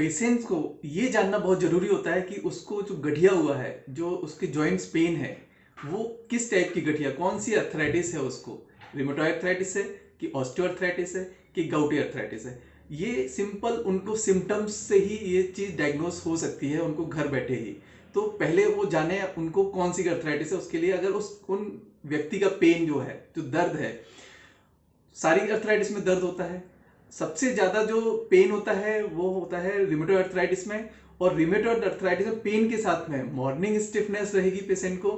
Patients को ये जानना बहुत जरूरी होता है कि उसको जो गठिया हुआ है, जो उसके जॉइंट्स पेन है, वो किस टाइप की गठिया, कौन सी अर्थराइटिस है, उसको रिमेटॉइड अर्थराइटिस है कि ऑस्टियोआर्थराइटिस है कि गाउटी अर्थराइटिस है। ये सिंपल उनको सिम्टम्स से ही ये चीज डायग्नोस हो सकती है उनको घर बैठे ही। तो पहले वो जाने उनको कौन सी अर्थराइटिस है। उसके लिए अगर उन व्यक्ति का पेन जो है, जो दर्द है, सारी अर्थराइटिस में दर्द होता है, सबसे ज्यादा जो पेन होता है वो होता है रिमेटॉइड अर्थराइटिस में। और रिमेटॉइड अर्थराइटिस में पेन के साथ में मॉर्निंग स्टिफनेस रहेगी पेशेंट को,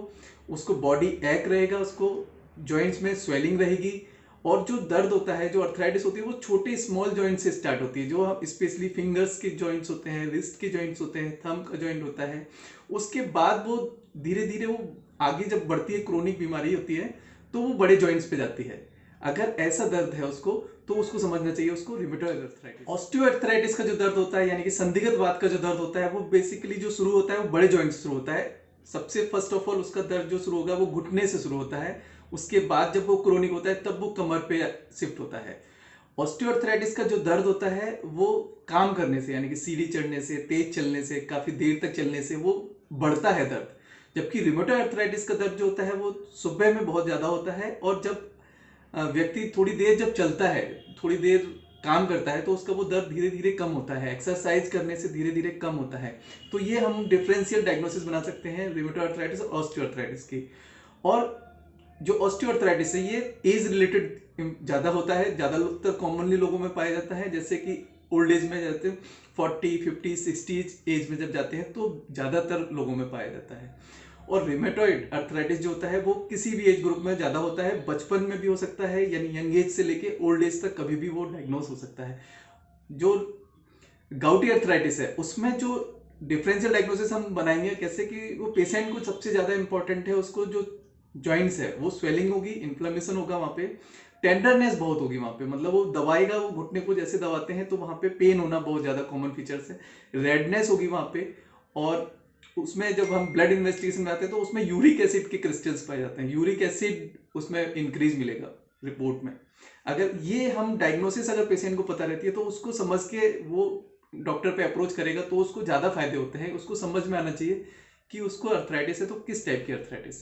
उसको बॉडी एक रहेगा, उसको जॉइंट्स में स्वेलिंग रहेगी। और जो दर्द होता है, जो अर्थराइटिस होती है, वो छोटे स्मॉल जॉइंट से स्टार्ट होती है, जो स्पेशली फिंगर्स के जॉइंट्स होते हैं, रिस्ट के जॉइंट्स होते हैं, थंब का जॉइंट होता है। उसके बाद वो धीरे धीरे वो आगे जब बढ़ती है, क्रोनिक बीमारी होती है, तो वो बड़े जॉइंट्स पे जाती है। अगर ऐसा दर्द है उसको, तो उसको समझना चाहिए उसको रिमेटॉइड अर्थराइटिस। ऑस्टियोआर्थराइटिस का जो दर्द होता है, यानी कि संधिगत वात का जो दर्द होता है, वो बेसिकली जो शुरू होता है वो बड़े जॉइंट से शुरू होता है। सबसे फर्स्ट ऑफ ऑल उसका दर्द जो शुरू होगा वो घुटने से शुरू होता है। उसके बाद जब वो क्रोनिक होता है तब वो कमर पे शिफ्ट होता है। ऑस्टियोआर्थराइटिस का जो दर्द होता है वो काम करने से, यानी कि सीढ़ी चढ़ने से, तेज चलने से, काफी देर तक चलने से वो बढ़ता है दर्द। जबकि रिमेटॉइड अर्थराइटिस का दर्द जो होता है वो सुबह में बहुत ज्यादा होता है, और जब व्यक्ति थोड़ी देर जब चलता है, थोड़ी देर काम करता है, तो उसका वो दर्द धीरे धीरे कम होता है, एक्सरसाइज करने से धीरे धीरे कम होता है। तो ये हम डिफरेंशियल डायग्नोसिस बना सकते हैं रिमेटॉइड अर्थराइटिस और ऑस्टियोआर्थराइटिस की। और जो ऑस्टियोआर्थराइटिस है ये एज रिलेटेड ज्यादा होता है, ज्यादातर कॉमनली लोगों में पाया जाता है। जैसे कि ओल्ड एज में जाते हैं, 40, 50, 60 एज में जब जाते हैं, तो ज्यादातर लोगों में पाया जाता है। और रिमेटॉइड अर्थराइटिस जो होता है वो किसी भी एज ग्रुप में ज्यादा होता है, बचपन में भी हो सकता है, यानी यंग एज से लेके ओल्ड एज तक कभी भी वो डायग्नोस हो सकता है। जो गाउटी अर्थराइटिस है उसमें जो डिफरेंशियल डायग्नोसिस हम बनाएंगे कैसे, कि वो पेशेंट को सबसे ज्यादा इंपॉर्टेंट है, उसको जो जॉइंट्स है वो स्वेलिंग होगी, इन्फ्लेमेशन होगा वहां पे, टेंडरनेस बहुत होगी वहां पे, मतलब वो दबाएगा, वो घुटने को जैसे दबाते हैं तो वहां पे पेन होना बहुत ज्यादा कॉमन फीचर्स है। रेडनेस होगी वहां पे। और उसमें जब हम ब्लड इन्वेस्टिगेशन में आते हैं तो उसमें यूरिक एसिड के क्रिस्टल्स पाए जाते हैं, यूरिक एसिड उसमें इंक्रीज मिलेगा रिपोर्ट में। अगर ये हम डायग्नोसिस अगर पेशेंट को पता रहती है तो उसको समझ के वो डॉक्टर पे अप्रोच करेगा, तो उसको ज्यादा फायदे होते हैं। उसको समझ में आना चाहिए कि उसको अर्थराइटिस है तो किस टाइप की अर्थराइटिस है।